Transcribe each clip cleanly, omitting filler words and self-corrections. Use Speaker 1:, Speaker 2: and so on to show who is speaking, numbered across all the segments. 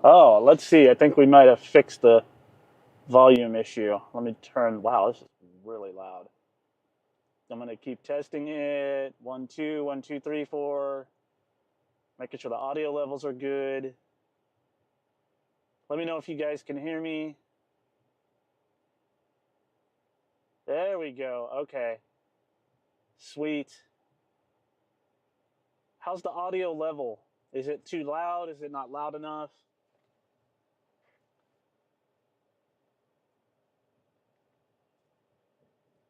Speaker 1: Oh, let's see. I think we might have fixed the volume issue. Let me turn. Wow, this is really loud. I'm gonna keep testing it. 1, 2, 1, 2, 3, 4. Making sure the audio levels are good. Let me know if you guys can hear me. There we go. Okay. Sweet. How's the audio level? Is it too loud? Is it not loud enough?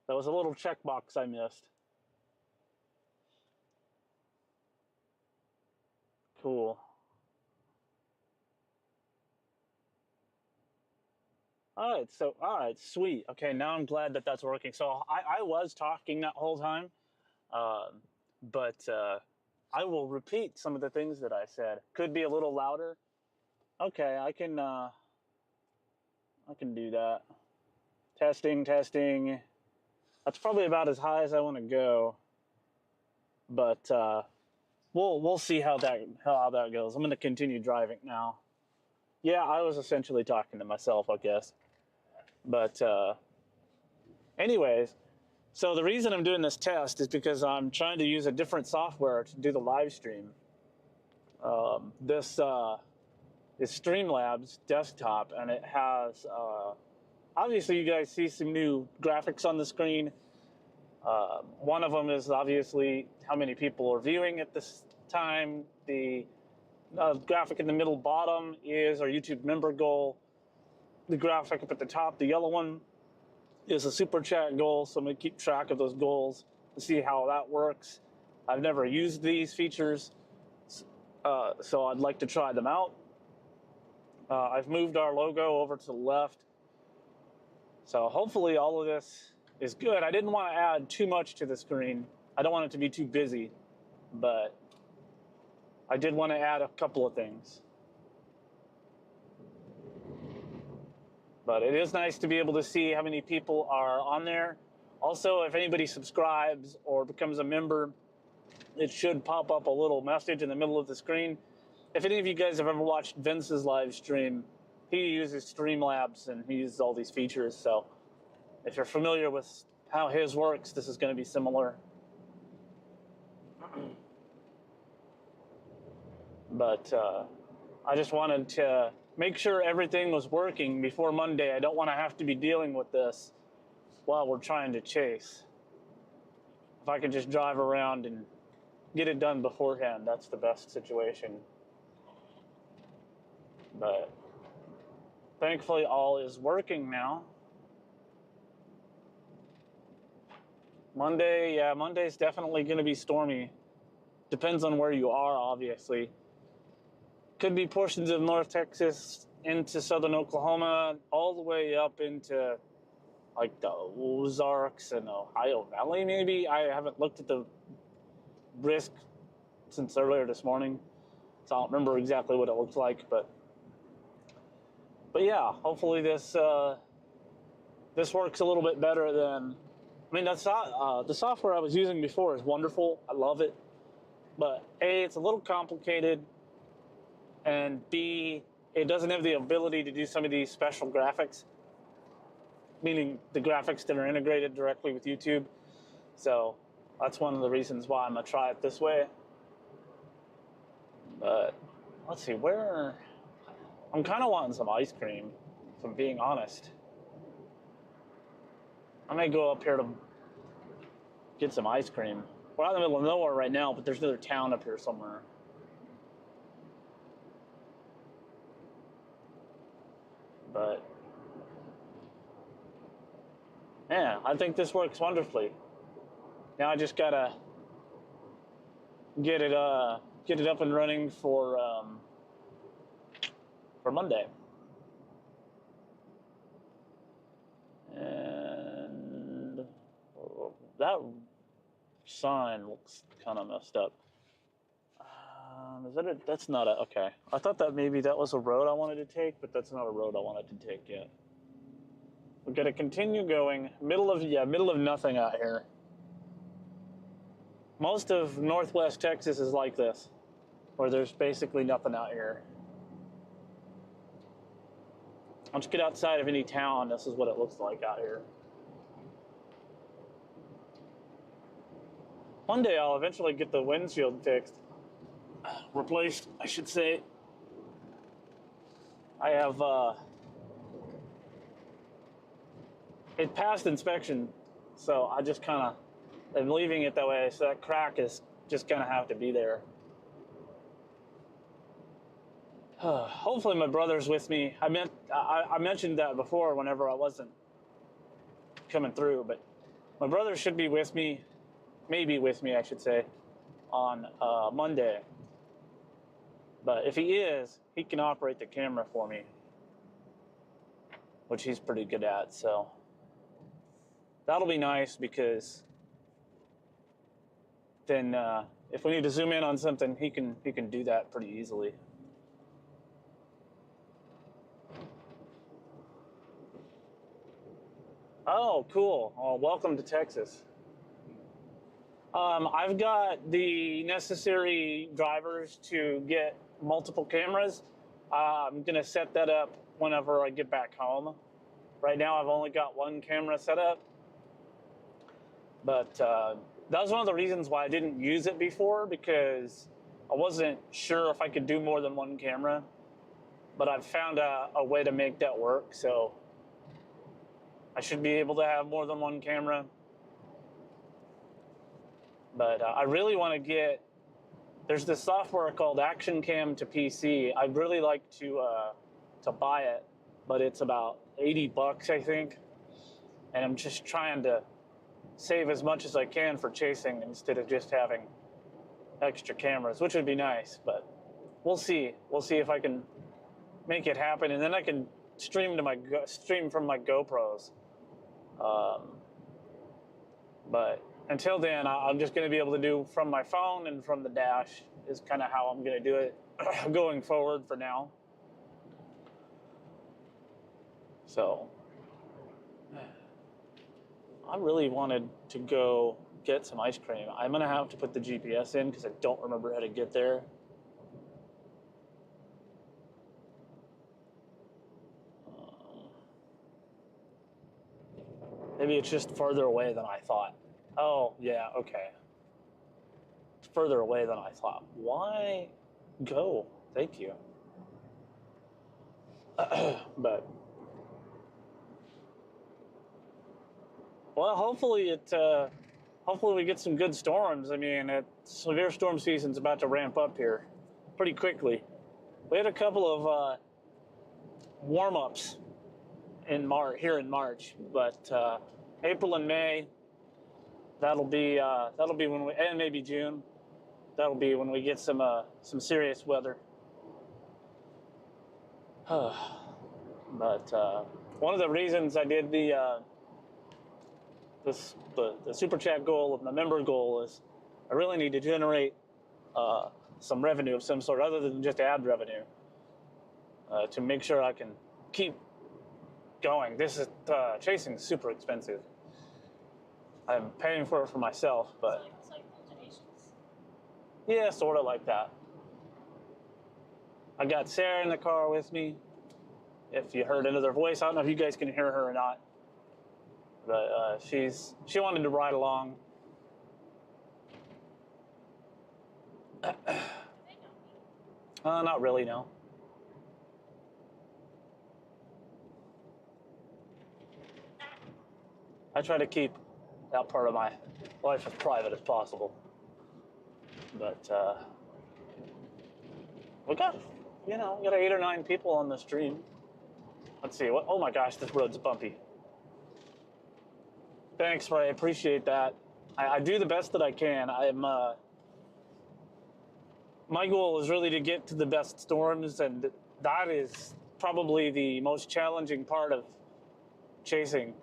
Speaker 1: That was a little checkbox I missed. Cool. All right, sweet. Okay, now I'm glad that that's working. So I was talking that whole time, um, but I will repeat some of the things that I said. Could be a little louder. Okay, I can do that. Testing, testing. That's probably about as high as I want to go, but we'll see how that goes. I'm going to continue driving now. Yeah, I was essentially talking to myself, I guess. But anyways, so the reason I'm doing this test is because I'm trying to use a different software to do the live stream. This is Streamlabs desktop, and it has obviously you guys see some new graphics on the screen. One of them is obviously how many people are viewing at this time. The graphic in the middle bottom is our YouTube member goal. The graphic up at the top, the yellow one, is a super chat goal. So I'm going to keep track of those goals to see how that works. I've never used these features, so I'd like to try them out. I've moved our logo over to the left. So hopefully all of this is good. I didn't want to add too much to the screen. I don't want it to be too busy, but I did want to add a couple of things. But it is nice to be able to see how many people are on there. Also, if anybody subscribes or becomes a member, it should pop up a little message in the middle of the screen. If any of you guys have ever watched Vince's live stream, he uses Streamlabs and he uses all these features. So if you're familiar with how his works, this is going to be similar. But I just wanted to make sure everything was working before Monday. I don't want to have to be dealing with this while we're trying to chase. If I could just drive around and get it done beforehand, that's the best situation. But thankfully, all is working now. Monday, yeah, Monday's definitely going to be stormy. Depends on where you are, obviously. Could be portions of North Texas into southern Oklahoma, all the way up into like the Ozarks and Ohio Valley, maybe. I haven't looked at the risk since earlier this morning, so I don't remember exactly what it looks like. But yeah, hopefully this works a little bit better than. I mean, that's not the software I was using before is wonderful. I love it, but A, it's a little complicated, and B, it doesn't have the ability to do some of these special graphics, meaning the graphics that are integrated directly with YouTube. So that's one of the reasons why I'm gonna try it this way. But let's see, where I'm kind of wanting some ice cream, if I'm being honest. I may go up here to get some ice cream. We're out in the middle of nowhere right now, but there's another town up here somewhere. But yeah, I think this works wonderfully. Now I just gotta get it up and running for Monday. And that sign looks kind of messed up. Is that it? That's not a, okay. I thought that maybe that was a road I wanted to take, but that's not a road I wanted to take yet. We're gonna continue going. Middle of nothing out here. Most of Northwest Texas is like this, where there's basically nothing out here. Once you get outside of any town, this is what it looks like out here. One day I'll eventually get the windshield fixed. Replaced, I should say. I have, it passed inspection, so I just kind of am leaving it that way, so that crack is just going to have to be there. Hopefully my brother's with me. I mentioned that before whenever I wasn't coming through, but my brother should be with me, maybe with me, I should say, on Monday. But if he is, he can operate the camera for me, which he's pretty good at, so that'll be nice, because then if we need to zoom in on something, he can do that pretty easily. Oh, cool. Well, welcome to Texas. I've got the necessary drivers to get multiple cameras. I'm going to set that up whenever I get back home. Right now, I've only got one camera set up. But that was one of the reasons why I didn't use it before, because I wasn't sure if I could do more than one camera. But I've found a way to make that work, so I should be able to have more than one camera. But I really want to get, there's this software called Action Cam to PC. I'd really like to buy it, but it's about $80, I think. And I'm just trying to save as much as I can for chasing instead of just having extra cameras, which would be nice, but we'll see. We'll see if I can make it happen, and then I can stream from my GoPros. But until then, I'm just going to be able to do from my phone and from the dash is kind of how I'm going to do it going forward for now. So I really wanted to go get some ice cream. I'm going to have to put the GPS in because I don't remember how to get there. Maybe it's just further away than I thought. Oh, yeah, okay. It's further away than I thought. Why go? Thank you. But, well, hopefully hopefully we get some good storms. I mean, severe storm season's about to ramp up here pretty quickly. We had a couple of warm-ups here in March, but April and May, that'll be when we, and maybe June, that'll be when we get some serious weather. But one of the reasons I did the super chat goal of the member goal is I really need to generate some revenue of some sort other than just ad revenue to make sure I can keep going. This is chasing is super expensive. I'm paying for it for myself, but
Speaker 2: it's like donations.
Speaker 1: Yeah, sort of like that. I got Sarah in the car with me. If you heard another voice, I don't know if you guys can hear her or not, but she wanted to ride along. Not really, no. I try to keep that part of my life as private as possible. But we got 8 or 9 people on the stream. Let's see. Oh my gosh, this road's bumpy. Thanks, Ray. I appreciate that. I do the best that I can. My goal is really to get to the best storms, and that is probably the most challenging part of chasing,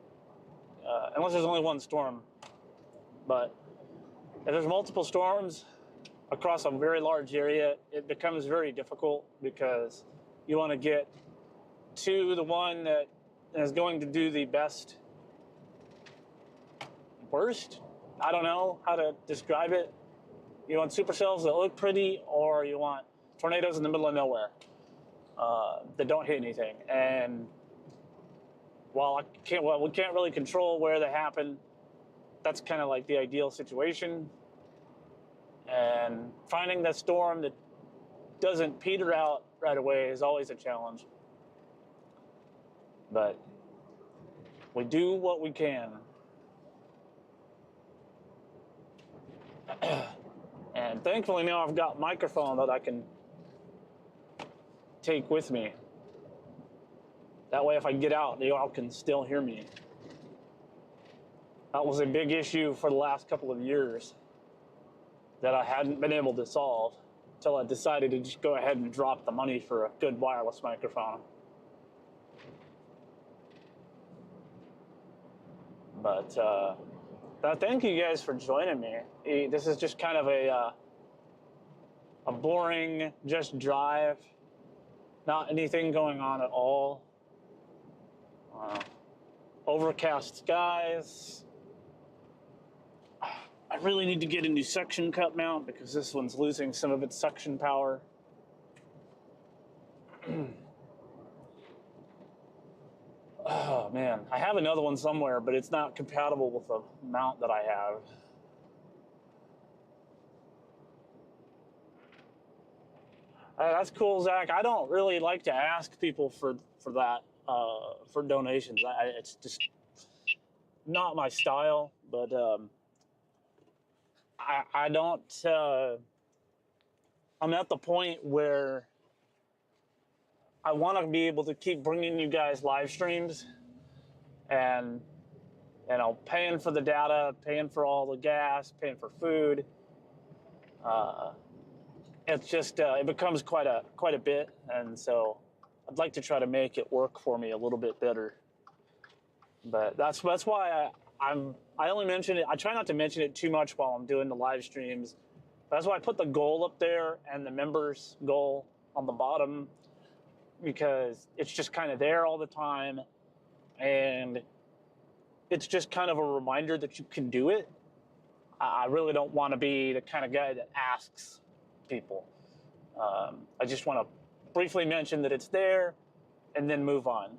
Speaker 1: unless there's only one storm. But if there's multiple storms across a very large area, it becomes very difficult because you want to get to the one that is going to do the best. Worst? I don't know how to describe it. You want supercells that look pretty, or you want tornadoes in the middle of nowhere that don't hit anything. And while we can't really control where they happen, that's kind of like the ideal situation. And finding that storm that doesn't peter out right away is always a challenge. But we do what we can. And thankfully now I've got a microphone that I can take with me. That way if I get out, y'all can still hear me. That was a big issue for the last couple of years that I hadn't been able to solve until I decided to just go ahead and drop the money for a good wireless microphone. But thank you guys for joining me. This is just kind of a boring, just drive. Not anything going on at all. Overcast skies. I really need to get a new suction cup mount because this one's losing some of its suction power. Oh man, I have another one somewhere, but it's not compatible with the mount that I have. That's cool, Zach. I don't really like to ask people for that, for donations. It's just not my style, but I don't, I'm at the point where I want to be able to keep bringing you guys live streams and, you know, paying for the data, paying for all the gas, paying for food. It's just, it becomes quite a bit. And so I'd like to try to make it work for me a little bit better. But that's why I only mention it. I try not to mention it too much while I'm doing the live streams. That's why I put the goal up there and the members goal on the bottom, because it's just kind of there all the time. And it's just kind of a reminder that you can do it. I really don't want to be the kind of guy that asks people. I just want to briefly mention that it's there and then move on.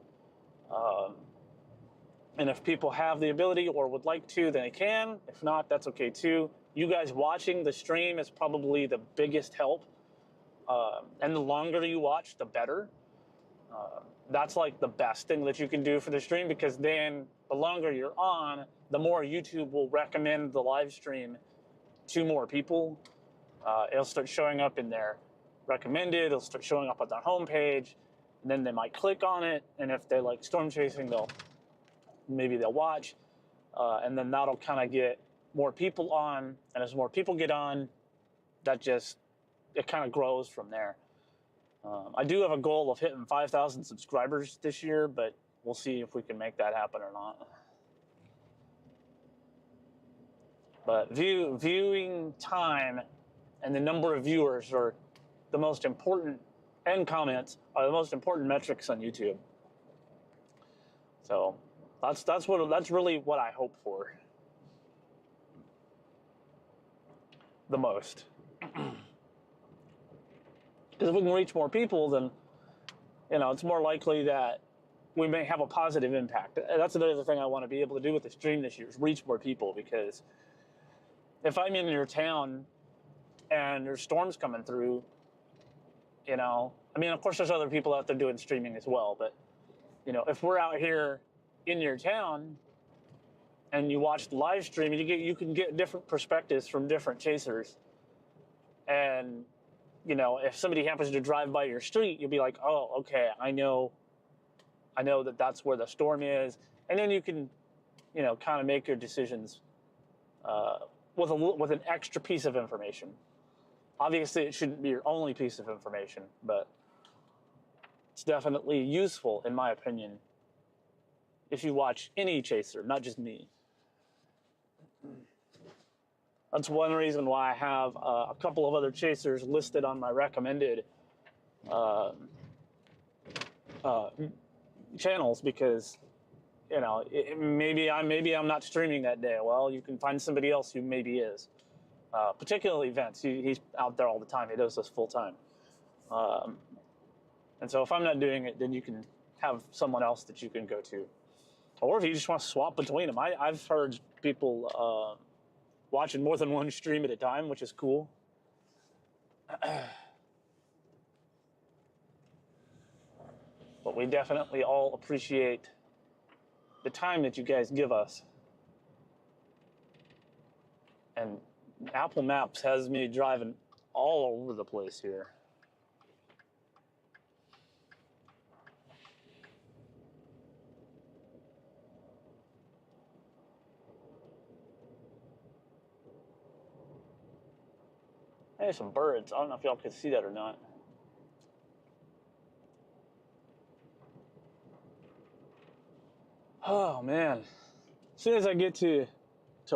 Speaker 1: And if people have the ability or would like to, then they can. If not, that's okay too. You guys watching the stream is probably the biggest help. And the longer you watch, the better. That's like the best thing that you can do for the stream, because then the longer you're on, the more YouTube will recommend the live stream to more people. It'll start showing up in their recommended, it'll start showing up on their homepage, and then they might click on it, and if they like storm chasing, maybe they'll watch, and then that'll kind of get more people on, and as more people get on, it kind of grows from there. I do have a goal of hitting 5,000 subscribers this year, but we'll see if we can make that happen or not. But viewing time and the number of viewers are the most important, and comments are the most important metrics on YouTube. So that's really what I hope for the most. Because if we can reach more people, then, you know, it's more likely that we may have a positive impact. That's another thing I want to be able to do with the stream this year, is reach more people. Because if I'm in your town and there's storms coming through, you know, I mean, of course there's other people out there doing streaming as well, but, you know, if we're out here in your town and you watch the live stream, you can get different perspectives from different chasers. And, you know, if somebody happens to drive by your street, you'll be like, oh, okay, I know that that's where the storm is. And then you can, you know, kind of make your decisions with an extra piece of information. Obviously, it shouldn't be your only piece of information, but it's definitely useful, in my opinion, if you watch any chaser, not just me. That's one reason why I have a couple of other chasers listed on my recommended channels, because, you know, maybe I'm not streaming that day. Well, you can find somebody else who maybe is. Particularly Vince, he's out there all the time. He does this full time. And so if I'm not doing it, then you can have someone else that you can go to. Or if you just want to swap between them. I've heard people watching more than one stream at a time, which is cool. But we definitely all appreciate the time that you guys give us. And Apple Maps has me driving all over the place here. Hey, some birds. I don't know if y'all can see that or not. Oh man. As soon as I get to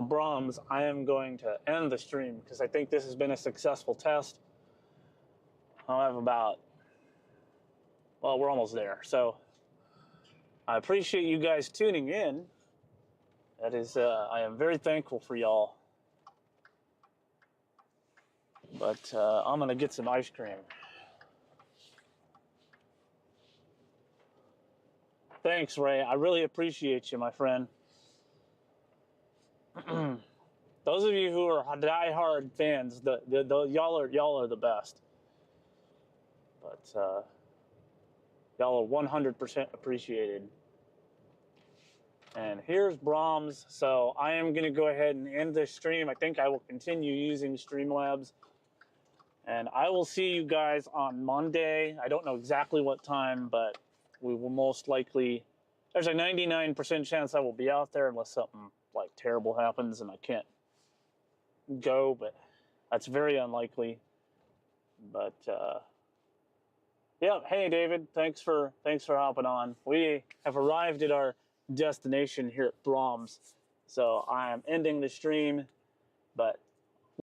Speaker 1: Brahms, I am going to end the stream because I think this has been a successful test. I'll have about, well, we're almost there. So I appreciate you guys tuning in. That is, I am very thankful for y'all. But I'm gonna get some ice cream. Thanks, Ray. I really appreciate you, my friend. Those of you who are die-hard fans, y'all are the best. But y'all are 100% appreciated. And here's Brahms. So I am going to go ahead and end this stream. I think I will continue using Streamlabs. And I will see you guys on Monday. I don't know exactly what time, but we will most likely... There's a 99% chance I will be out there unless something like terrible happens and I can't go, but that's very unlikely. But yeah, hey David, thanks for hopping on. We have arrived at our destination here at Brahms, so I am ending the stream, but